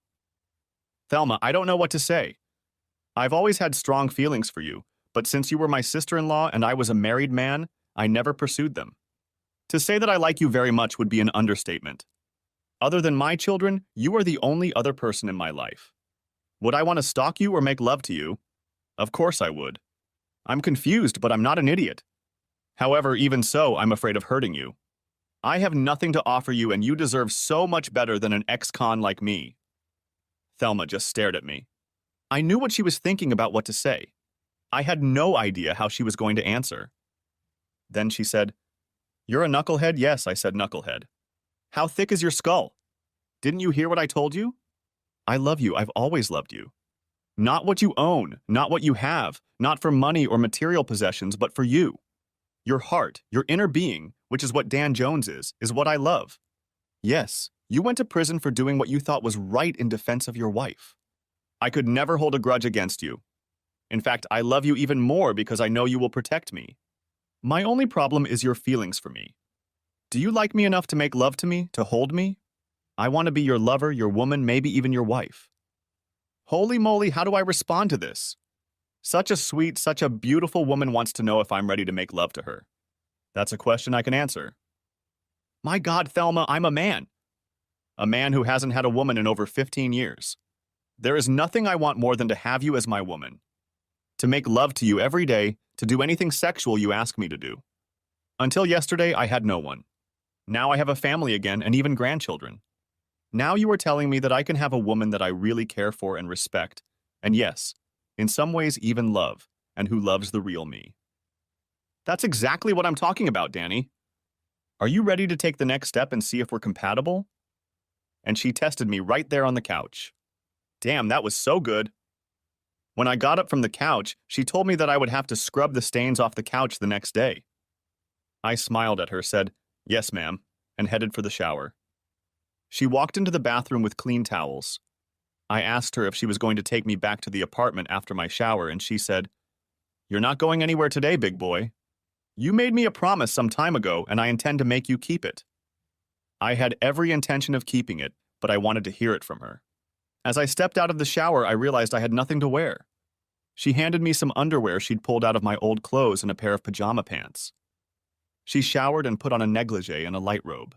Thelma, I don't know what to say. I've always had strong feelings for you, but since you were my sister-in-law and I was a married man, I never pursued them. To say that I like you very much would be an understatement. Other than my children, you are the only other person in my life. Would I want to stalk you or make love to you? Of course I would. I'm confused, but I'm not an idiot. However, even so, I'm afraid of hurting you. I have nothing to offer you, and you deserve so much better than an ex-con like me. Thelma just stared at me. I knew what she was thinking about what to say. I had no idea how she was going to answer. Then she said, "You're a knucklehead?" "Yes," I said, "knucklehead." "How thick is your skull?" "Didn't you hear what I told you?" I love you. I've always loved you. Not what you own, not what you have, not for money or material possessions, but for you. Your heart, your inner being, which is what Dan Jones is what I love. Yes, you went to prison for doing what you thought was right in defense of your wife. I could never hold a grudge against you. In fact, I love you even more because I know you will protect me. My only problem is your feelings for me. Do you like me enough to make love to me, to hold me? I want to be your lover, your woman, maybe even your wife. Holy moly, how do I respond to this? Such a sweet, such a beautiful woman wants to know if I'm ready to make love to her. That's a question I can answer. My God, Thelma, I'm a man. A man who hasn't had a woman in over 15 years. There is nothing I want more than to have you as my woman. To make love to you every day, to do anything sexual you ask me to do. Until yesterday, I had no one. Now I have a family again and even grandchildren. Now you are telling me that I can have a woman that I really care for and respect, and yes, in some ways even love, and who loves the real me. That's exactly what I'm talking about, Danny. Are you ready to take the next step and see if we're compatible? And she tested me right there on the couch. Damn, that was so good. When I got up from the couch, she told me that I would have to scrub the stains off the couch the next day. I smiled at her, said, "Yes, ma'am," and headed for the shower. She walked into the bathroom with clean towels. I asked her if she was going to take me back to the apartment after my shower, and she said, "You're not going anywhere today, big boy. You made me a promise some time ago, and I intend to make you keep it." I had every intention of keeping it, but I wanted to hear it from her. As I stepped out of the shower, I realized I had nothing to wear. She handed me some underwear she'd pulled out of my old clothes and a pair of pajama pants. She showered and put on a negligee and a light robe.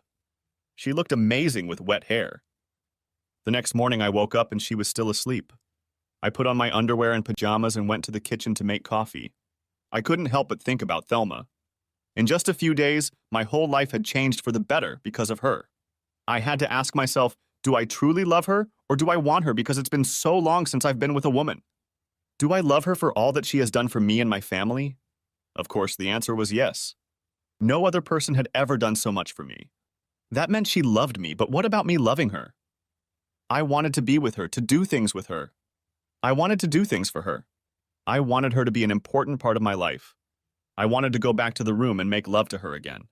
She looked amazing with wet hair. The next morning I woke up and she was still asleep. I put on my underwear and pajamas and went to the kitchen to make coffee. I couldn't help but think about Thelma. In just a few days, my whole life had changed for the better because of her. I had to ask myself, do I truly love her, or do I want her because it's been so long since I've been with a woman? Do I love her for all that she has done for me and my family? Of course, the answer was yes. No other person had ever done so much for me. That meant she loved me, but what about me loving her? I wanted to be with her, to do things with her. I wanted to do things for her. I wanted her to be an important part of my life. I wanted to go back to the room and make love to her again.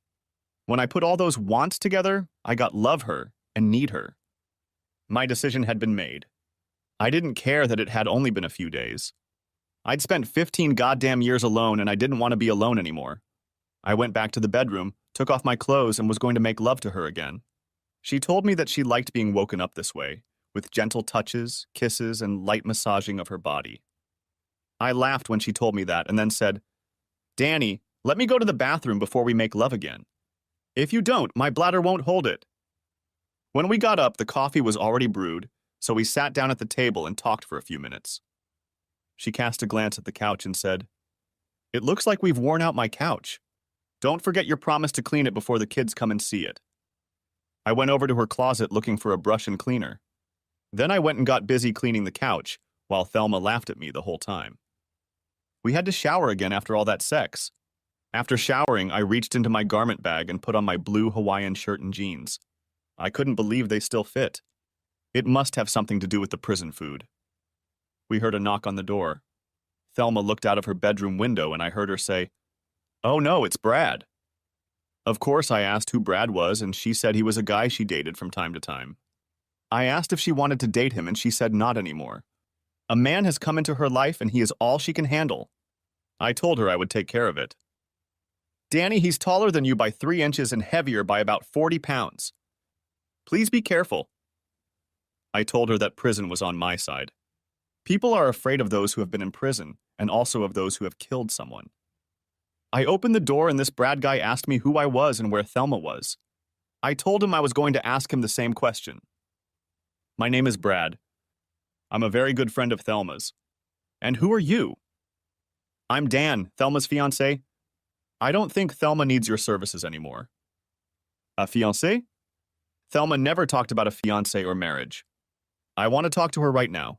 When I put all those wants together, I got love her and need her. My decision had been made. I didn't care that it had only been a few days. I'd spent 15 goddamn years alone and I didn't want to be alone anymore. I went back to the bedroom, took off my clothes, and was going to make love to her again. She told me that she liked being woken up this way, with gentle touches, kisses, and light massaging of her body. I laughed when she told me that and then said, "Danny, let me go to the bathroom before we make love again. If you don't, my bladder won't hold it." When we got up, the coffee was already brewed, so we sat down at the table and talked for a few minutes. She cast a glance at the couch and said, "It looks like we've worn out my couch. Don't forget your promise to clean it before the kids come and see it." I went over to her closet looking for a brush and cleaner. Then I went and got busy cleaning the couch, while Thelma laughed at me the whole time. We had to shower again after all that sex. After showering, I reached into my garment bag and put on my blue Hawaiian shirt and jeans. I couldn't believe they still fit. It must have something to do with the prison food. We heard a knock on the door. Thelma looked out of her bedroom window and I heard her say, "Oh no, it's Brad." Of course, I asked who Brad was, and she said he was a guy she dated from time to time. I asked if she wanted to date him, and she said not anymore. A man has come into her life and he is all she can handle. I told her I would take care of it. Danny, he's taller than you by 3 inches and heavier by about 40 pounds. Please be careful. I told her that prison was on my side. People are afraid of those who have been in prison and also of those who have killed someone. I opened the door and this Brad guy asked me who I was and where Thelma was. I told him I was going to ask him the same question. My name is Brad. I'm a very good friend of Thelma's. And who are you? I'm Dan, Thelma's fiancé. I don't think Thelma needs your services anymore. A fiancé? Thelma never talked about a fiancé or marriage. I want to talk to her right now.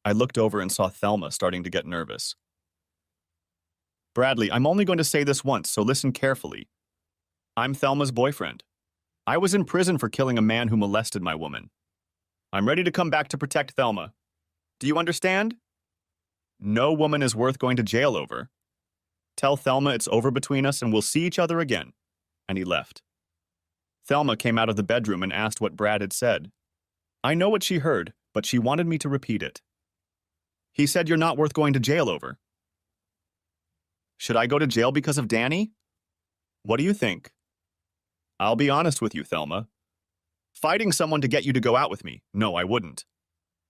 I looked over and saw Thelma starting to get nervous. Bradley, I'm only going to say this once, so listen carefully. I'm Thelma's boyfriend. I was in prison for killing a man who molested my woman. I'm ready to come back to protect Thelma. Do you understand? No woman is worth going to jail over. Tell Thelma it's over between us and we'll see each other again. And he left. Thelma came out of the bedroom and asked what Brad had said. I know what she heard, but she wanted me to repeat it. He said you're not worth going to jail over. Should I go to jail because of Danny? What do you think? I'll be honest with you, Thelma. Fighting someone to get you to go out with me, no, I wouldn't.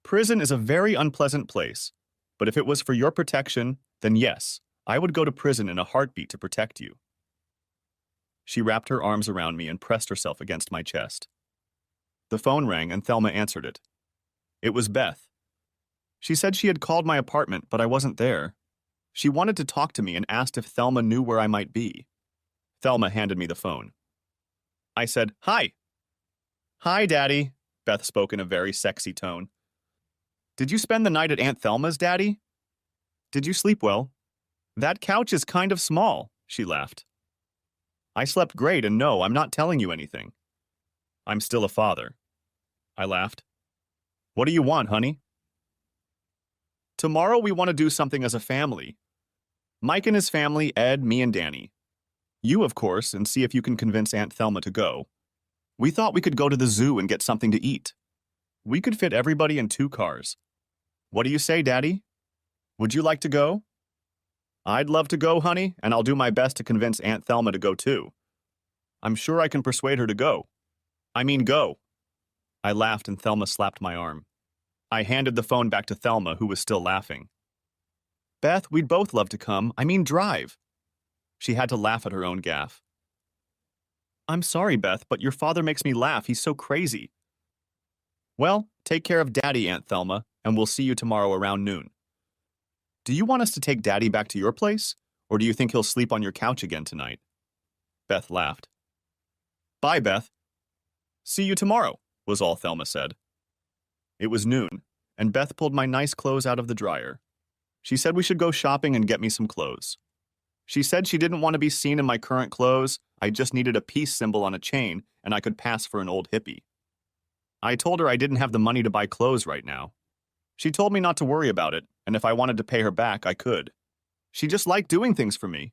Prison is a very unpleasant place, but if it was for your protection, then yes, I would go to prison in a heartbeat to protect you. She wrapped her arms around me and pressed herself against my chest. The phone rang and Thelma answered it. It was Beth. She said she had called my apartment, but I wasn't there. She wanted to talk to me and asked if Thelma knew where I might be. Thelma handed me the phone. I said, "Hi." "Hi, Daddy," Beth spoke in a very sexy tone. "Did you spend the night at Aunt Thelma's, Daddy? Did you sleep well?" "That couch is kind of small," she laughed. "I slept great, and no, I'm not telling you anything. I'm still a father." I laughed. "What do you want, honey?" "Tomorrow we want to do something as a family. Mike and his family, Ed, me, and Danny. You, of course, and see if you can convince Aunt Thelma to go. We thought we could go to the zoo and get something to eat. We could fit everybody in 2 cars. What do you say, Daddy? Would you like to go?" "I'd love to go, honey, and I'll do my best to convince Aunt Thelma to go too. I'm sure I can persuade her to go. I mean, go." I laughed and Thelma slapped my arm. I handed the phone back to Thelma, who was still laughing. "Beth, we'd both love to come. I mean, drive." She had to laugh at her own gaffe. "I'm sorry, Beth, but your father makes me laugh. He's so crazy." "Well, take care of Daddy, Aunt Thelma, and we'll see you tomorrow around noon. Do you want us to take Daddy back to your place, or do you think he'll sleep on your couch again tonight?" Beth laughed. "Bye, Beth." "See you tomorrow," was all Thelma said. It was noon, and Beth pulled my nice clothes out of the dryer. She said we should go shopping and get me some clothes. She said she didn't want to be seen in my current clothes. I just needed a peace symbol on a chain, and I could pass for an old hippie. I told her I didn't have the money to buy clothes right now. She told me not to worry about it, and if I wanted to pay her back, I could. She just liked doing things for me.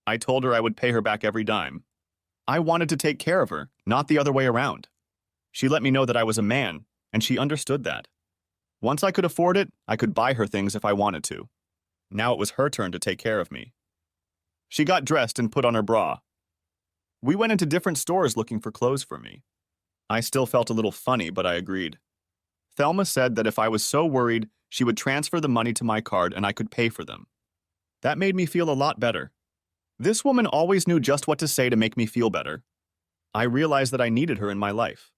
I told her I would pay her back every dime. I wanted to take care of her, not the other way around. She let me know that I was a man, and she understood that. Once I could afford it, I could buy her things if I wanted to. Now it was her turn to take care of me. She got dressed and put on her bra. We went into different stores looking for clothes for me. I still felt a little funny, but I agreed. Thelma said that if I was so worried, she would transfer the money to my card and I could pay for them. That made me feel a lot better. This woman always knew just what to say to make me feel better. I realized that I needed her in my life.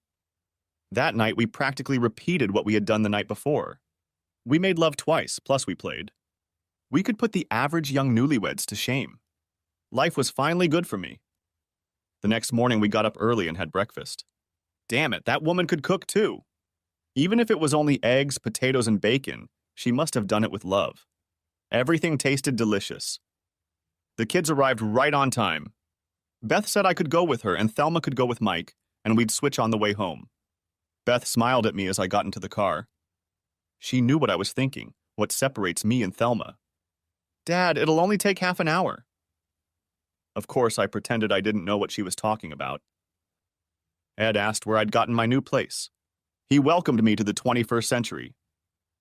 That night, we practically repeated what we had done the night before. We made love twice, plus we played. We could put the average young newlyweds to shame. Life was finally good for me. The next morning, we got up early and had breakfast. Damn it, that woman could cook too. Even if it was only eggs, potatoes, and bacon, she must have done it with love. Everything tasted delicious. The kids arrived right on time. Beth said I could go with her and Thelma could go with Mike, and we'd switch on the way home. Beth smiled at me as I got into the car. She knew what I was thinking, what separates me and Thelma. "Dad, it'll only take half an hour." Of course, I pretended I didn't know what she was talking about. Ed asked where I'd gotten my new place. He welcomed me to the 21st century.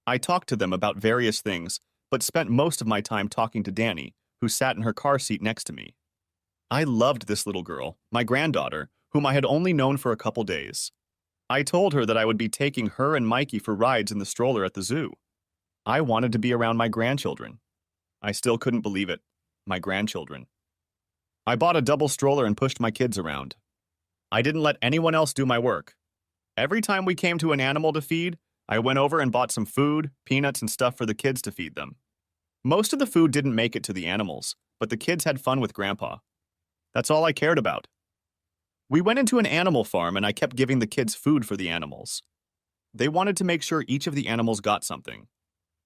I talked to them about various things, but spent most of my time talking to Danny, who sat in her car seat next to me. I loved this little girl, my granddaughter, whom I had only known for a couple days. I told her that I would be taking her and Mikey for rides in the stroller at the zoo. I wanted to be around my grandchildren. I still couldn't believe it. My grandchildren. I bought a double stroller and pushed my kids around. I didn't let anyone else do my work. Every time we came to an animal to feed, I went over and bought some food, peanuts, and stuff for the kids to feed them. Most of the food didn't make it to the animals, but the kids had fun with Grandpa. That's all I cared about. We went into an animal farm and I kept giving the kids food for the animals. They wanted to make sure each of the animals got something.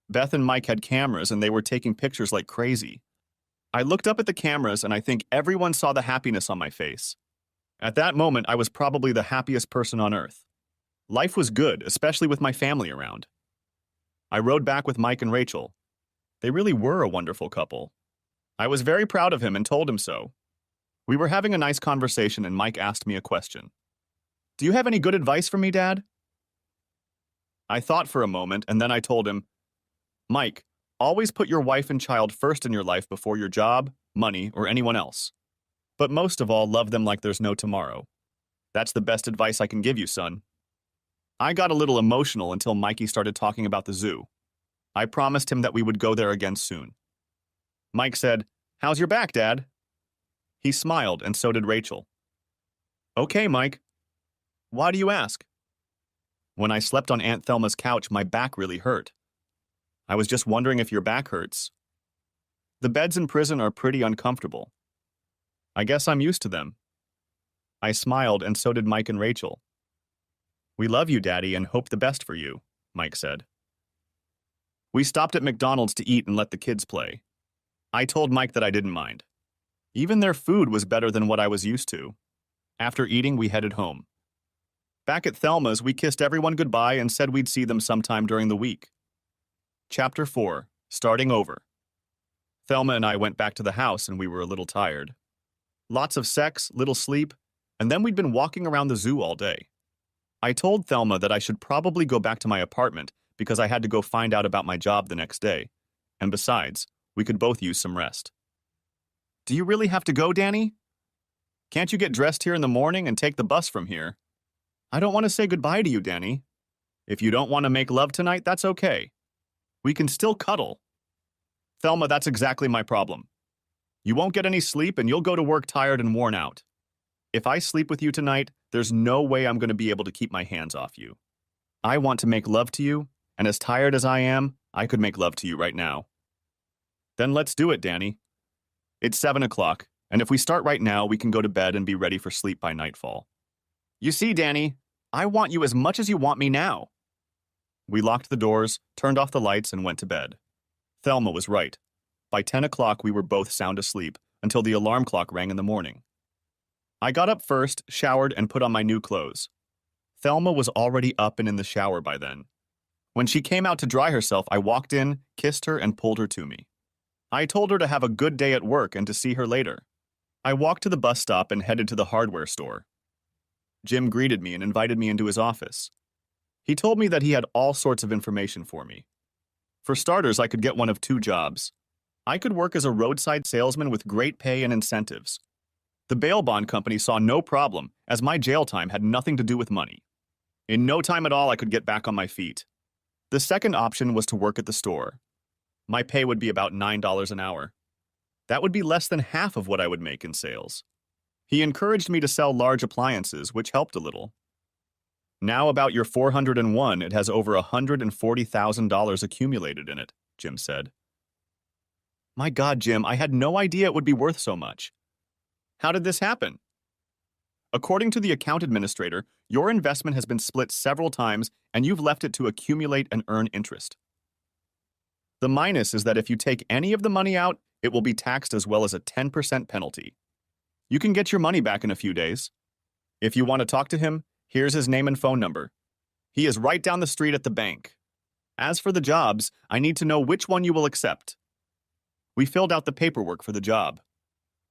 Beth and Mike had cameras and they were taking pictures like crazy. I looked up at the cameras and I think everyone saw the happiness on my face. At that moment, I was probably the happiest person on earth. Life was good, especially with my family around. I rode back with Mike and Rachel. They really were a wonderful couple. I was very proud of him and told him so. We were having a nice conversation and Mike asked me a question. "Do you have any good advice for me, Dad?" I thought for a moment and then I told him, "Mike, always put your wife and child first in your life before your job, money, or anyone else. But most of all, love them like there's no tomorrow. That's the best advice I can give you, son." I got a little emotional until Mikey started talking about the zoo. I promised him that we would go there again soon. Mike said, "How's your back, Dad?" He smiled, and so did Rachel. "Okay, Mike." "Why do you ask?" "When I slept on Aunt Thelma's couch, my back really hurt. I was just wondering if your back hurts. The beds in prison are pretty uncomfortable. I guess I'm used to them." I smiled, and so did Mike and Rachel. "We love you, Daddy, and hope the best for you," Mike said. We stopped at McDonald's to eat and let the kids play. I told Mike that I didn't mind. Even their food was better than what I was used to. After eating, we headed home. Back at Thelma's, we kissed everyone goodbye and said we'd see them sometime during the week. Chapter 4. Starting Over. Thelma and I went back to the house and we were a little tired. Lots of sex, little sleep, and then we'd been walking around the zoo all day. I told Thelma that I should probably go back to my apartment because I had to go find out about my job the next day, and besides, we could both use some rest. "Do you really have to go, Danny? Can't you get dressed here in the morning and take the bus from here?" "I don't want to say goodbye to you, Danny. If you don't want to make love tonight, that's okay. We can still cuddle." "Thelma, that's exactly my problem. You won't get any sleep and you'll go to work tired and worn out. If I sleep with you tonight, there's no way I'm going to be able to keep my hands off you. I want to make love to you, and as tired as I am, I could make love to you right now." "Then let's do it, Danny. It's 7 o'clock, and if we start right now, we can go to bed and be ready for sleep by nightfall." "You see, Danny, I want you as much as you want me now." We locked the doors, turned off the lights, and went to bed. Thelma was right. By 10 o'clock, we were both sound asleep until the alarm clock rang in the morning. I got up first, showered, and put on my new clothes. Thelma was already up and in the shower by then. When she came out to dry herself, I walked in, kissed her, and pulled her to me. I told her to have a good day at work and to see her later. I walked to the bus stop and headed to the hardware store. Jim greeted me and invited me into his office. He told me that he had all sorts of information for me. For starters, I could get one of two jobs. I could work as a roadside salesman with great pay and incentives. The bail bond company saw no problem, as my jail time had nothing to do with money. In no time at all, I could get back on my feet. The second option was to work at the store. My pay would be about $9 an hour. That would be less than half of what I would make in sales. He encouraged me to sell large appliances, which helped a little. "Now about your 401, it has over $140,000 accumulated in it," Jim said. "My God, Jim, I had no idea it would be worth so much. How did this happen?" "According to the account administrator, your investment has been split several times and you've left it to accumulate and earn interest. The minus is that if you take any of the money out, it will be taxed as well as a 10% penalty. You can get your money back in a few days. If you want to talk to him, here's his name and phone number. He is right down the street at the bank. As for the jobs, I need to know which one you will accept." We filled out the paperwork for the job.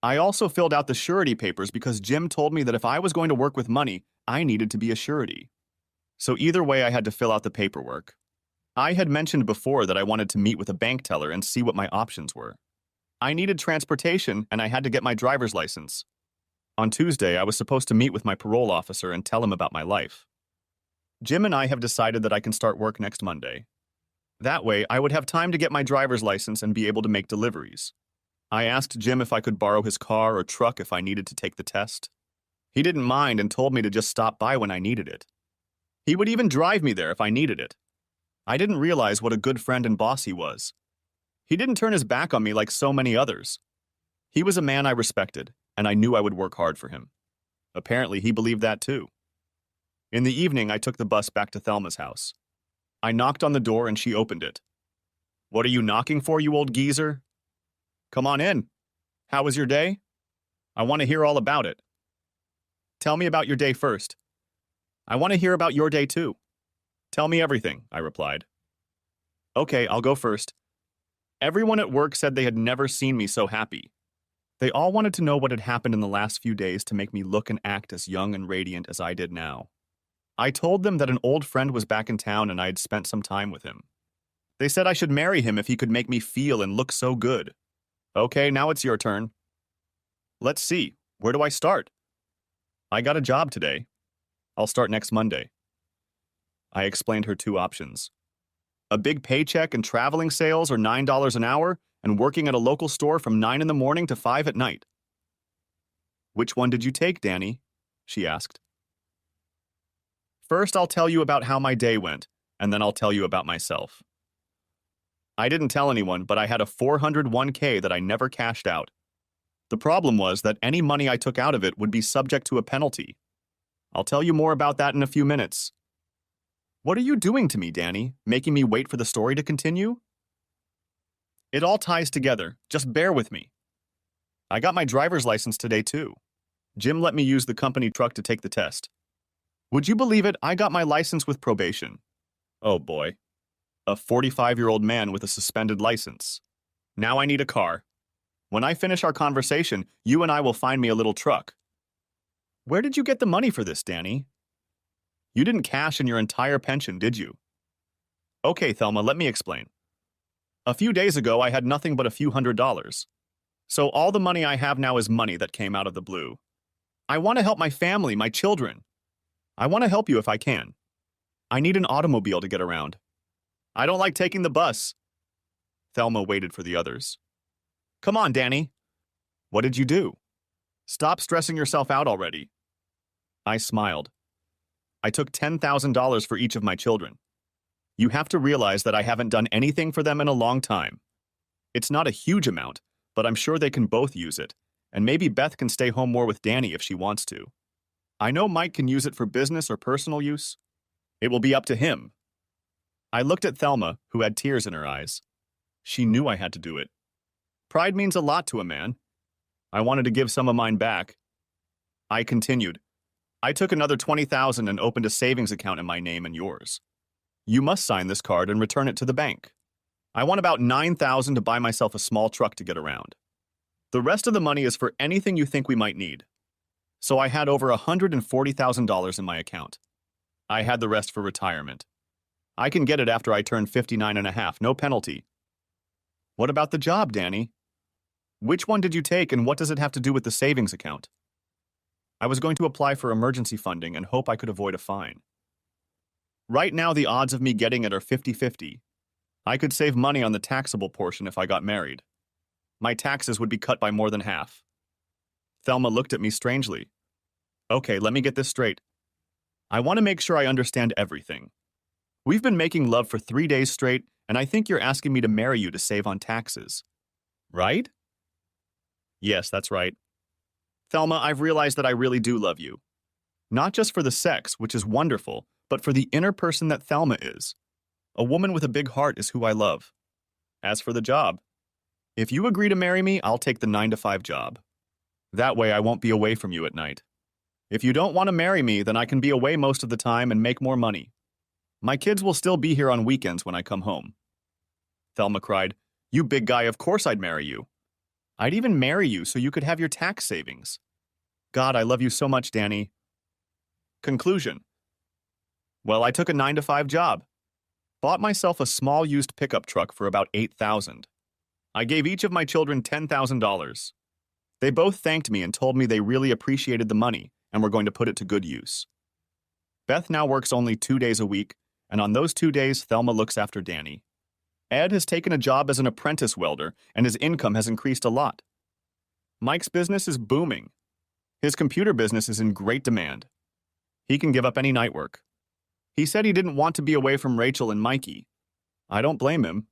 I also filled out the surety papers because Jim told me that if I was going to work with money, I needed to be a surety. So either way, I had to fill out the paperwork. I had mentioned before that I wanted to meet with a bank teller and see what my options were. I needed transportation and I had to get my driver's license. On Tuesday, I was supposed to meet with my parole officer and tell him about my life. Jim and I have decided that I can start work next Monday. That way, I would have time to get my driver's license and be able to make deliveries. I asked Jim if I could borrow his car or truck if I needed to take the test. He didn't mind and told me to just stop by when I needed it. He would even drive me there if I needed it. I didn't realize what a good friend and boss he was. He didn't turn his back on me like so many others. He was a man I respected, and I knew I would work hard for him. Apparently, he believed that too. In the evening, I took the bus back to Thelma's house. I knocked on the door and she opened it. "What are you knocking for, you old geezer?" "Come on in. How was your day?" "I want to hear all about it." "Tell me about your day first." "I want to hear about your day too." "Tell me everything," I replied. "Okay, I'll go first. Everyone at work said they had never seen me so happy. They all wanted to know what had happened in the last few days to make me look and act as young and radiant as I did now. I told them that an old friend was back in town and I had spent some time with him. They said I should marry him if he could make me feel and look so good. "Okay, now it's your turn." "Let's see. Where do I start?" "I got a job today. I'll start next Monday." I explained her two options. A big paycheck and traveling sales or $9 an hour, and working at a local store from 9 in the morning to 5 at night. "Which one did you take, Danny?" she asked. "First, I'll tell you about how my day went, and then I'll tell you about myself. I didn't tell anyone, but I had a 401k that I never cashed out. The problem was that any money I took out of it would be subject to a penalty. I'll tell you more about that in a few minutes." "What are you doing to me, Danny? Making me wait for the story to continue?" "It all ties together. Just bear with me. I got my driver's license today, too. Jim let me use the company truck to take the test. Would you believe it? I got my license with probation. Oh boy. A 45-year-old man with a suspended license. Now I need a car. When I finish our conversation, you and I will find me a little truck." "Where did you get the money for this, Danny?" "You didn't cash in your entire pension, did you?" "Okay, Thelma, let me explain. A few days ago, I had nothing but a few $100s. So all the money I have now is money that came out of the blue. I want to help my family, my children. I want to help you if I can. I need an automobile to get around. I don't like taking the bus." Thelma waited for the others. "Come on, Danny. What did you do? Stop stressing yourself out already." I smiled. "I took $10,000 for each of my children. You have to realize that I haven't done anything for them in a long time. It's not a huge amount, but I'm sure they can both use it, and maybe Beth can stay home more with Danny if she wants to. I know Mike can use it for business or personal use. It will be up to him." I looked at Thelma, who had tears in her eyes. She knew I had to do it. Pride means a lot to a man. I wanted to give some of mine back. I continued. "I took another $20,000 and opened a savings account in my name and yours. You must sign this card and return it to the bank. I want about $9,000 to buy myself a small truck to get around. The rest of the money is for anything you think we might need." So I had over $140,000 in my account. I had the rest for retirement. I can get it after I turn 59 and a half, no penalty. "What about the job, Danny? Which one did you take and what does it have to do with the savings account?" "I was going to apply for emergency funding and hope I could avoid a fine. Right now, the odds of me getting it are 50-50. I could save money on the taxable portion if I got married. My taxes would be cut by more than half." Thelma looked at me strangely. "Okay, let me get this straight. I want to make sure I understand everything. We've been making love for 3 days straight, and I think you're asking me to marry you to save on taxes. Right?" "Yes, that's right. Thelma, I've realized that I really do love you. Not just for the sex, which is wonderful, but for the inner person that Thelma is. A woman with a big heart is who I love. As for the job, if you agree to marry me, I'll take the 9-to-5 job. That way I won't be away from you at night. If you don't want to marry me, then I can be away most of the time and make more money. My kids will still be here on weekends when I come home." Thelma cried, "You big guy, of course I'd marry you. I'd even marry you so you could have your tax savings. God, I love you so much, Danny." Conclusion. Well, I took a 9-to-5 job. Bought myself a small used pickup truck for about $8,000. I gave each of my children $10,000. They both thanked me and told me they really appreciated the money and were going to put it to good use. Beth now works only 2 days a week, and on those 2 days, Thelma looks after Danny. Ed has taken a job as an apprentice welder, and his income has increased a lot. Mike's business is booming. His computer business is in great demand. He can give up any night work. He said he didn't want to be away from Rachel and Mikey. I don't blame him.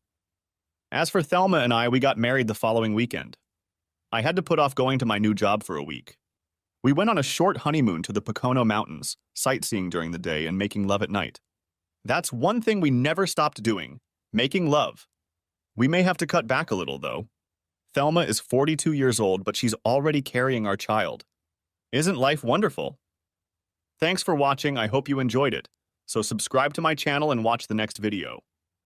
As for Thelma and I, we got married the following weekend. I had to put off going to my new job for a week. We went on a short honeymoon to the Pocono Mountains, sightseeing during the day and making love at night. That's one thing we never stopped doing, making love. We may have to cut back a little, though. Thelma is 42 years old, but she's already carrying our child. Isn't life wonderful? Thanks for watching. I hope you enjoyed it. So subscribe to my channel and watch the next video.